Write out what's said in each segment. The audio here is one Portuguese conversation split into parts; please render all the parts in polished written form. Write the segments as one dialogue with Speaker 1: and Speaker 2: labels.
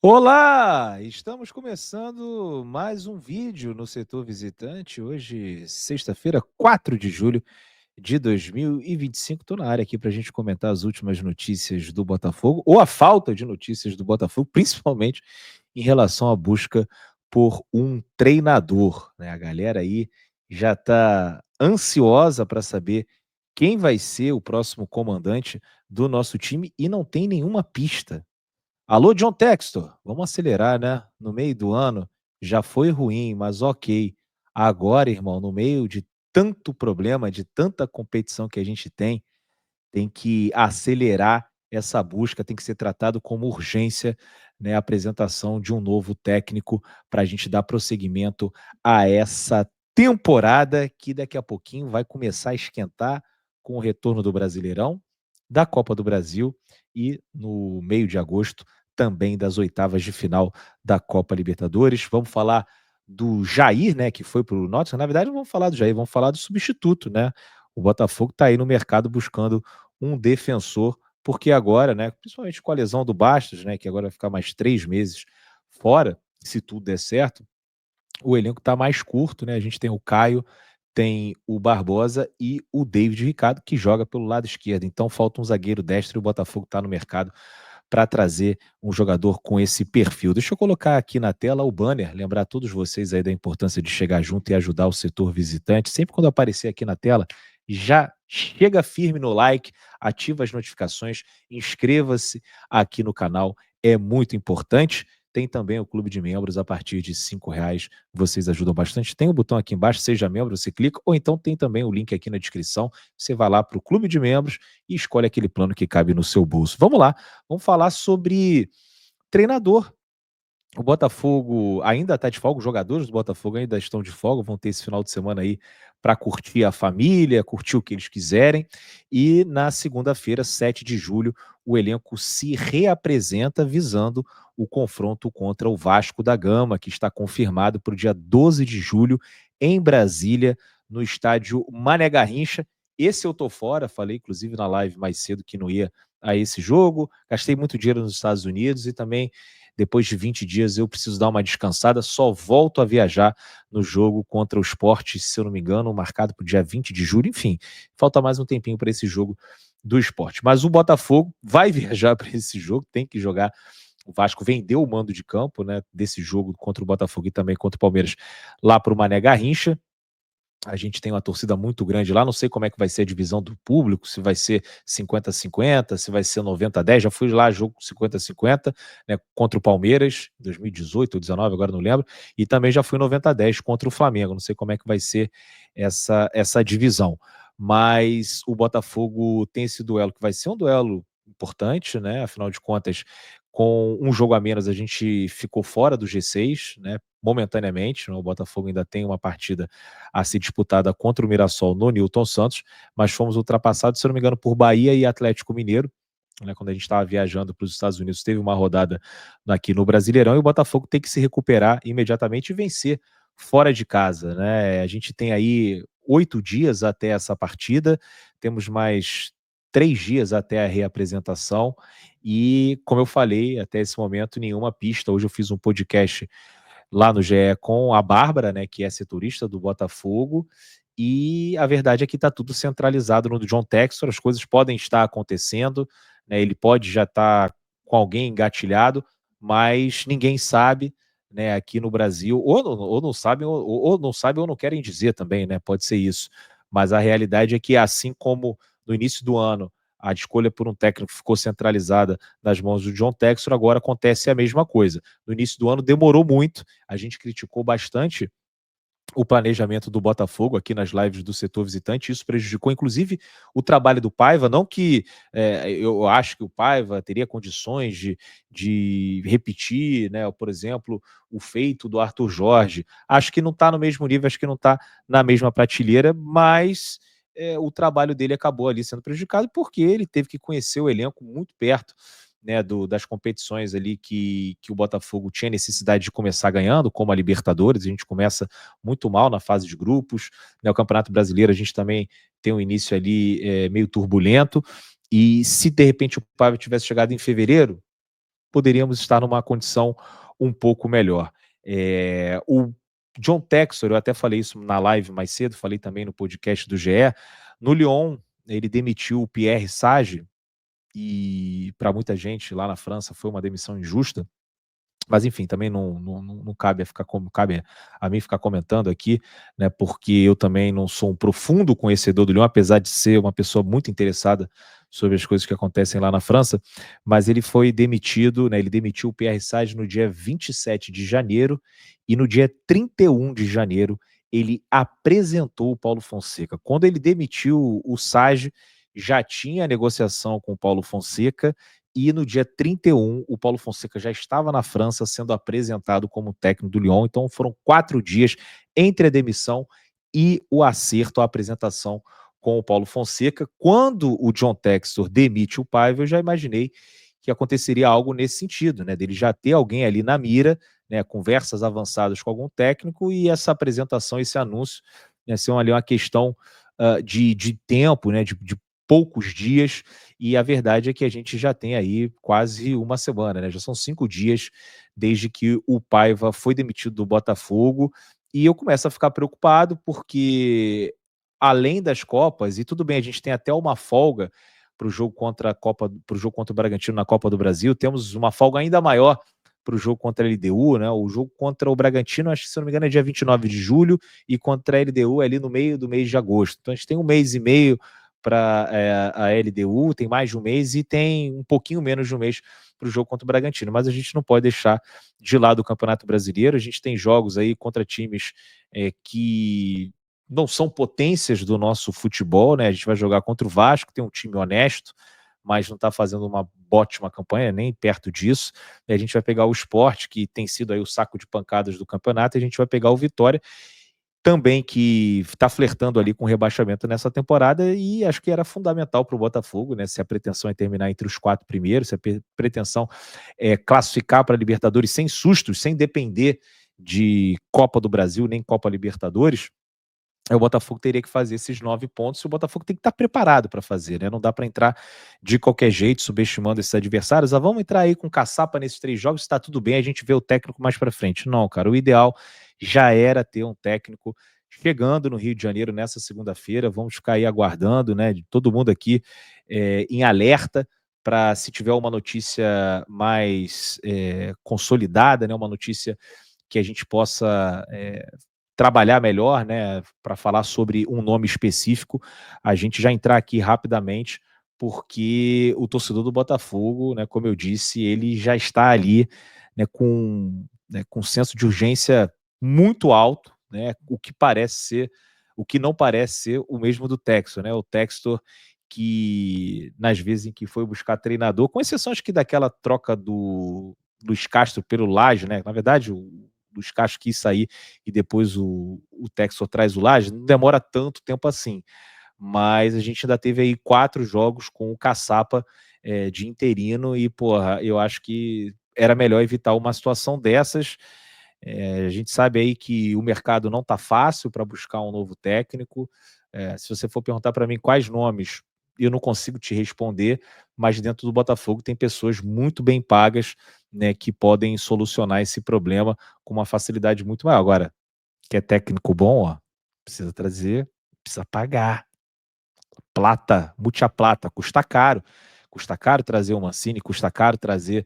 Speaker 1: Olá! Estamos começando mais um vídeo no setor visitante. Hoje, sexta-feira, 4 de julho de 2025. Estou na área aqui para a gente comentar as últimas notícias do Botafogo, ou a falta de notícias do Botafogo, principalmente em relação à busca por um treinador, né? A galera aí já está ansiosa para saber quem vai ser o próximo comandante do nosso time e não tem nenhuma pista. Alô, John Textor, vamos acelerar, né? No meio do ano já foi ruim, mas ok. Agora, irmão, no meio de tanto problema, de tanta competição que a gente tem que acelerar essa busca, tem que ser tratado como urgência, né? A apresentação de um novo técnico para a gente dar prosseguimento a essa temporada que daqui a pouquinho vai começar a esquentar com o retorno do Brasileirão, da Copa do Brasil e no meio de agosto também das oitavas de final da Copa Libertadores. Vamos falar do Jair, né, que foi para o Nottingham. Na verdade, não vamos falar do Jair, vamos falar do substituto, né? O Botafogo está aí no mercado buscando um defensor, porque agora, né, principalmente com a lesão do Bastos, né, que agora vai ficar mais 3 meses fora, se tudo der certo, o elenco está mais curto, né? A gente tem o Caio, tem o Barbosa e o David Ricardo, que joga pelo lado esquerdo. Então falta um zagueiro destro e o Botafogo está no mercado para trazer um jogador com esse perfil. Deixa eu colocar aqui na tela o banner, lembrar todos vocês aí da importância de chegar junto e ajudar o setor visitante. Sempre quando aparecer aqui na tela, já chega firme no like, ativa as notificações, inscreva-se aqui no canal, é muito importante. Tem também o clube de membros a partir de R$ 5, vocês ajudam bastante. Tem o botão aqui embaixo, seja membro, você clica, ou então tem também o link aqui na descrição. Você vai lá para o clube de membros e escolhe aquele plano que cabe no seu bolso. Vamos lá, vamos falar sobre treinador. O Botafogo ainda está de folga, os jogadores do Botafogo ainda estão de folga, vão ter esse final de semana aí para curtir a família, curtir o que eles quiserem. E na segunda-feira, 7 de julho, o elenco se reapresenta visando o confronto contra o Vasco da Gama, que está confirmado para o dia 12 de julho em Brasília, no estádio Mané Garrincha. Esse eu tô fora, falei inclusive na live mais cedo que não ia a esse jogo, gastei muito dinheiro nos Estados Unidos e também depois de 20 dias eu preciso dar uma descansada, só volto a viajar no jogo contra o Sport, se eu não me engano, marcado para o dia 20 de julho, enfim, falta mais um tempinho para esse jogo do Sport. Mas o Botafogo vai viajar para esse jogo, tem que jogar. O Vasco vendeu o mando de campo, né, desse jogo contra o Botafogo e também contra o Palmeiras lá para o Mané Garrincha. A gente tem uma torcida muito grande lá, não sei como é que vai ser a divisão do público, se vai ser 50-50, se vai ser 90-10, já fui lá jogo 50-50, né, contra o Palmeiras, 2018 ou 19, agora não lembro, e também já fui 90-10 contra o Flamengo, não sei como é que vai ser essa divisão, mas o Botafogo tem esse duelo que vai ser um duelo importante, né, afinal de contas, com um jogo a menos a gente ficou fora do G6, né, momentaneamente, né, o Botafogo ainda tem uma partida a ser disputada contra o Mirassol no Newton Santos, mas fomos ultrapassados, se eu não me engano, por Bahia e Atlético Mineiro, né, quando a gente estava viajando para os Estados Unidos, teve uma rodada aqui no Brasileirão e o Botafogo tem que se recuperar imediatamente e vencer fora de casa, né? A gente tem aí 8 dias até essa partida, temos mais 3 dias até a reapresentação e, como eu falei, até esse momento, nenhuma pista. Hoje eu fiz um podcast lá no GE com a Bárbara, né, que é setorista do Botafogo, e a verdade é que está tudo centralizado no John Textor, as coisas podem estar acontecendo, né, ele pode já estar com alguém engatilhado, mas ninguém sabe, né, aqui no Brasil, ou não sabem, ou não sabem ou não querem dizer também, né, pode ser isso, mas a realidade é que assim como no início do ano a escolha por um técnico ficou centralizada nas mãos do John Textor, agora acontece a mesma coisa. No início do ano demorou muito, a gente criticou bastante o planejamento do Botafogo aqui nas lives do setor visitante, isso prejudicou inclusive o trabalho do Paiva, não que eu acho que o Paiva teria condições de repetir, né, por exemplo, o feito do Arthur Jorge, acho que não está no mesmo nível, acho que não está na mesma prateleira, mas o trabalho dele acabou ali sendo prejudicado porque ele teve que conhecer o elenco muito perto, né, das competições ali que o Botafogo tinha necessidade de começar ganhando, como a Libertadores, a gente começa muito mal na fase de grupos, né, o Campeonato Brasileiro a gente também tem um início ali meio turbulento, e se de repente o Paiva tivesse chegado em fevereiro, poderíamos estar numa condição um pouco melhor. O John Textor, eu até falei isso na live mais cedo, falei também no podcast do GE, no Lyon, ele demitiu o Pierre Sage, e para muita gente lá na França foi uma demissão injusta, mas enfim, também não cabe cabe a mim ficar comentando aqui, né, porque eu também não sou um profundo conhecedor do Lyon, apesar de ser uma pessoa muito interessada sobre as coisas que acontecem lá na França, mas ele foi demitido, né, ele demitiu o Pierre Sage no dia 27 de janeiro, e no dia 31 de janeiro ele apresentou o Paulo Fonseca. Quando ele demitiu o Sage, já tinha a negociação com o Paulo Fonseca, e no dia 31, o Paulo Fonseca já estava na França sendo apresentado como técnico do Lyon. Então foram 4 dias entre a demissão e o acerto, a apresentação com o Paulo Fonseca. Quando o John Textor demite o Paiva, eu já imaginei que aconteceria algo nesse sentido, né? Dele já ter alguém ali na mira, né? Conversas avançadas com algum técnico, e essa apresentação, esse anúncio, né, ser ali uma questão de tempo, né? De poucos dias, e a verdade é que a gente já tem aí quase uma semana, né? Já são 5 dias desde que o Paiva foi demitido do Botafogo, e eu começo a ficar preocupado porque, além das Copas, e tudo bem, a gente tem até uma folga para o jogo contra o Bragantino na Copa do Brasil, temos uma folga ainda maior para o jogo contra a LDU, né? O jogo contra o Bragantino, acho que, se não me engano, é dia 29 de julho, e contra a LDU é ali no meio do mês de agosto. Então a gente tem um mês e meio para a LDU, tem mais de um mês, e tem um pouquinho menos de um mês para o jogo contra o Bragantino, mas a gente não pode deixar de lado o Campeonato Brasileiro. A gente tem jogos aí contra times que não são potências do nosso futebol, né? A gente vai jogar contra o Vasco, tem um time honesto, mas não está fazendo uma ótima campanha, nem perto disso. E a gente vai pegar o Sport, que tem sido aí o saco de pancadas do campeonato, e a gente vai pegar o Vitória, também, que está flertando ali com rebaixamento nessa temporada, e acho que era fundamental para o Botafogo, né? Se a pretensão é terminar entre os 4 primeiros, se a pretensão é classificar para a Libertadores sem sustos, sem depender de Copa do Brasil nem Copa Libertadores, o Botafogo teria que fazer esses 9 pontos, e o Botafogo tem que estar preparado para fazer, né? Não dá para entrar de qualquer jeito, subestimando esses adversários. Vamos entrar aí com caçapa nesses 3 jogos, está tudo bem, a gente vê o técnico mais para frente. Não, cara, o ideal já era ter um técnico chegando no Rio de Janeiro nessa segunda-feira. Vamos ficar aí aguardando, né? De todo mundo aqui em alerta para, se tiver uma notícia mais consolidada, né? Uma notícia que a gente possa trabalhar melhor, né, para falar sobre um nome específico, a gente já entrar aqui rapidamente, porque o torcedor do Botafogo, né, como eu disse, ele já está ali, com um senso de urgência muito alto, né, o que não parece ser o mesmo do Textor, né? O Textor, que nas vezes em que foi buscar treinador, com exceção acho que daquela troca do Luiz Castro pelo Lage, né? Na verdade, o Luiz Castro quis sair e depois o Textor traz o Lage, não demora tanto tempo assim. Mas a gente ainda teve aí 4 jogos com o Caçapa de interino, e, porra, eu acho que era melhor evitar uma situação dessas. A gente sabe aí que o mercado não está fácil para buscar um novo técnico. Se você for perguntar para mim quais nomes, eu não consigo te responder, mas dentro do Botafogo tem pessoas muito bem pagas, né, que podem solucionar esse problema com uma facilidade muito maior. Agora, quer técnico bom, ó, precisa trazer, precisa pagar. Plata, muita plata, custa caro. Custa caro trazer o Mancini, custa caro trazer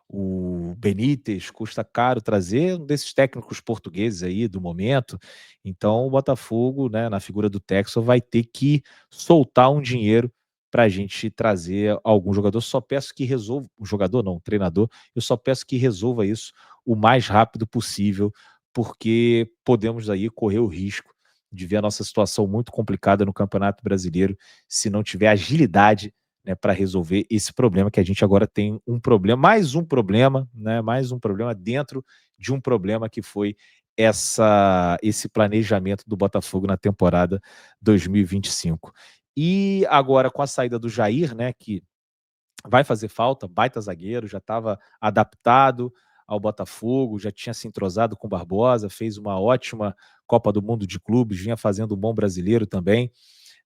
Speaker 1: o Benítez, custa caro trazer um desses técnicos portugueses aí do momento. Então o Botafogo, né, na figura do Textor, vai ter que soltar um dinheiro para a gente trazer algum jogador. Só peço que resolva, um jogador não, um treinador, eu só peço que resolva isso o mais rápido possível, porque podemos aí correr o risco de ver a nossa situação muito complicada no Campeonato Brasileiro se não tiver agilidade, né, para resolver esse problema, que a gente agora tem um problema, né, mais um problema dentro de um problema, que foi esse planejamento do Botafogo na temporada 2025. E agora, com a saída do Jair, né, que vai fazer falta, baita zagueiro, já estava adaptado ao Botafogo, já tinha se entrosado com o Barbosa, fez uma ótima Copa do Mundo de Clubes, vinha fazendo um bom brasileiro também,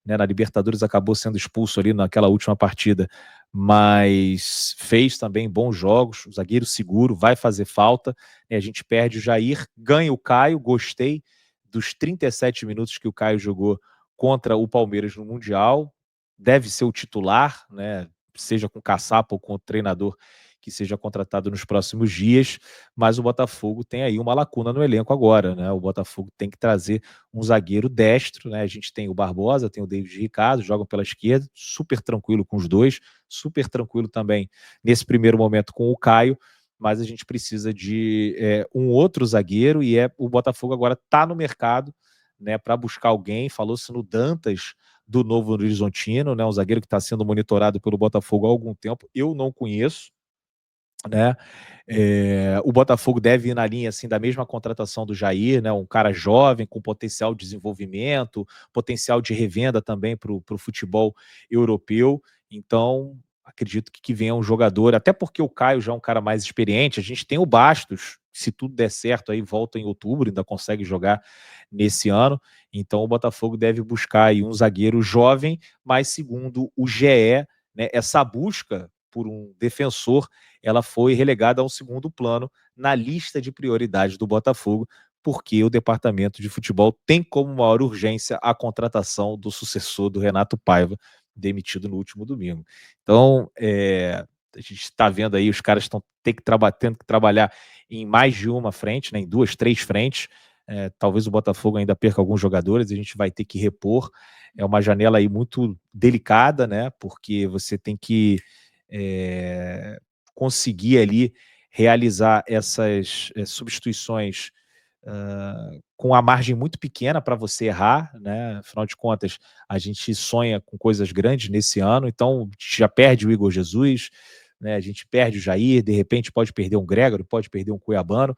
Speaker 1: né, na Libertadores acabou sendo expulso ali naquela última partida, mas fez também bons jogos, o zagueiro seguro, vai fazer falta, né, a gente perde o Jair, ganha o Caio, gostei dos 37 minutos que o Caio jogou contra o Palmeiras no Mundial, deve ser o titular, né, seja com o Caçapa ou com o treinador que seja contratado nos próximos dias, mas o Botafogo tem aí uma lacuna no elenco agora, né? O Botafogo tem que trazer um zagueiro destro, né? A gente tem o Barbosa, tem o David Ricardo, jogam pela esquerda, super tranquilo com os dois, super tranquilo também nesse primeiro momento com o Caio, mas a gente precisa de um outro zagueiro e o Botafogo agora está no mercado, né, para buscar alguém. Falou-se no Dantas do Novo Horizontino, né, um zagueiro que está sendo monitorado pelo Botafogo há algum tempo. Eu não conheço, né? O Botafogo deve ir na linha assim da mesma contratação do Jair, né? Um cara jovem com potencial de desenvolvimento, potencial de revenda também para o futebol europeu. Então, acredito que venha um jogador, até porque o Caio já é um cara mais experiente. A gente tem o Bastos, se tudo der certo aí volta em outubro, ainda consegue jogar nesse ano. Então, o Botafogo deve buscar aí um zagueiro jovem, mas segundo o GE, né, essa busca por um defensor ela foi relegada a um segundo plano na lista de prioridades do Botafogo, porque o departamento de futebol tem como maior urgência a contratação do sucessor do Renato Paiva, demitido no último domingo. Então, a gente está vendo aí, os caras estão tendo que trabalhar em mais de uma frente, né, em 2, 3 frentes. Talvez o Botafogo ainda perca alguns jogadores, a gente vai ter que repor. É uma janela aí muito delicada, né? Porque você tem que conseguir ali realizar essas substituições com a margem muito pequena para você errar, né? Afinal de contas, a gente sonha com coisas grandes nesse ano, então já perde o Igor Jesus, né? A gente perde o Jair, de repente pode perder um Gregório, pode perder um Cuiabano,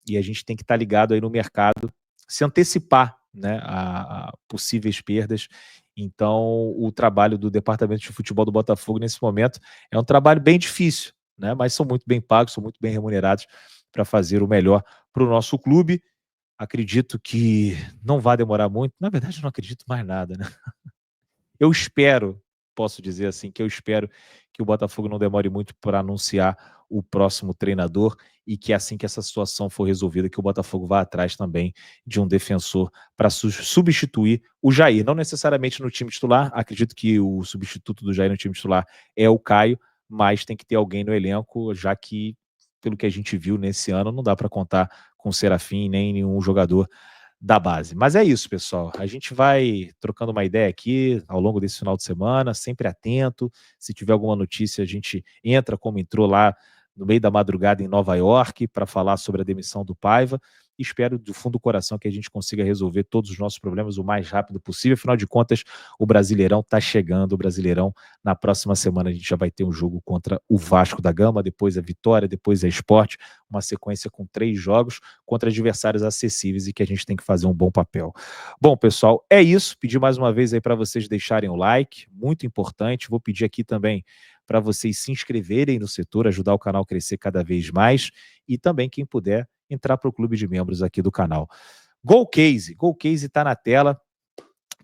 Speaker 1: e a gente tem que estar ligado aí no mercado, se antecipar, né, a possíveis perdas. Então, o trabalho do departamento de futebol do Botafogo nesse momento é um trabalho bem difícil, né, mas são muito bem pagos, são muito bem remunerados para fazer o melhor para o nosso clube. Acredito que não vai demorar muito. Na verdade, eu não acredito mais nada, né? Eu espero, posso dizer assim, que eu espero que o Botafogo não demore muito para anunciar o próximo treinador e que assim que essa situação for resolvida, que o Botafogo vá atrás também de um defensor para substituir o Jair. Não necessariamente no time titular, acredito que o substituto do Jair no time titular é o Caio, mas tem que ter alguém no elenco, já que, pelo que a gente viu nesse ano, não dá para contar com o Serafim nem nenhum jogador da base. Mas é isso, pessoal. A gente vai trocando uma ideia aqui ao longo desse final de semana, sempre atento. Se tiver alguma notícia, a gente entra como entrou lá no meio da madrugada em Nova York para falar sobre a demissão do Paiva. Espero do fundo do coração que a gente consiga resolver todos os nossos problemas o mais rápido possível. Afinal de contas, o Brasileirão está chegando. O Brasileirão, na próxima semana, a gente já vai ter um jogo contra o Vasco da Gama, depois a Vitória, depois a Sport, uma sequência com 3 jogos contra adversários acessíveis e que a gente tem que fazer um bom papel. Bom, pessoal, é isso. Pedir mais uma vez aí para vocês deixarem o like, muito importante. Vou pedir aqui também para vocês se inscreverem no setor, ajudar o canal a crescer cada vez mais e também, quem puder, entrar para o clube de membros aqui do canal. Golcase está na tela,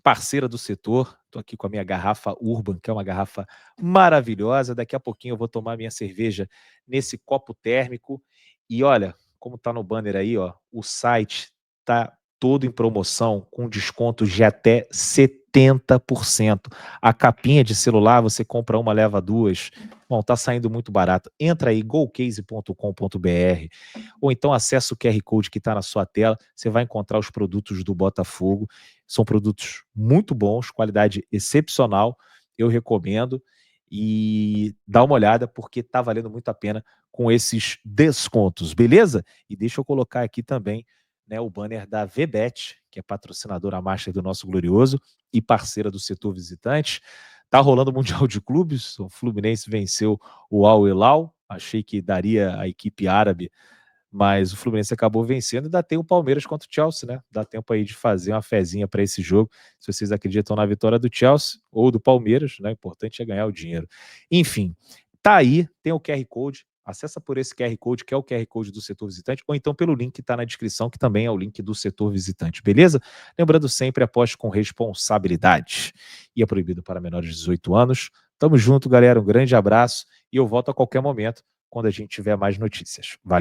Speaker 1: parceira do setor. Estou aqui com a minha garrafa Urban, que é uma garrafa maravilhosa. Daqui a pouquinho eu vou tomar minha cerveja nesse copo térmico. E olha, como está no banner aí, ó, o site está todo em promoção com descontos de até 70%. A capinha de celular, você compra uma, leva duas. Bom, tá saindo muito barato. Entra aí, golcase.com.br, ou então acessa o QR Code que está na sua tela. Você vai encontrar os produtos do Botafogo. São produtos muito bons, qualidade excepcional. Eu recomendo e dá uma olhada porque está valendo muito a pena com esses descontos, beleza? E deixa eu colocar aqui também, né, o banner da VBet, que é patrocinadora master do nosso Glorioso e parceira do setor visitante. Tá rolando o Mundial de Clubes, o Fluminense venceu o Al Hilal, achei que daria a equipe árabe, mas o Fluminense acabou vencendo e ainda tem o Palmeiras contra o Chelsea, né? Dá tempo aí de fazer uma fezinha para esse jogo, se vocês acreditam na vitória do Chelsea ou do Palmeiras, né? O importante é ganhar o dinheiro. Enfim, tá aí, tem o QR Code, acessa por esse QR Code, que é o QR Code do Setor Visitante, ou então pelo link que está na descrição, que também é o link do Setor Visitante, beleza? Lembrando sempre, aposte com responsabilidade. E é proibido para menores de 18 anos. Tamo junto, galera. Um grande abraço e eu volto a qualquer momento quando a gente tiver mais notícias. Valeu!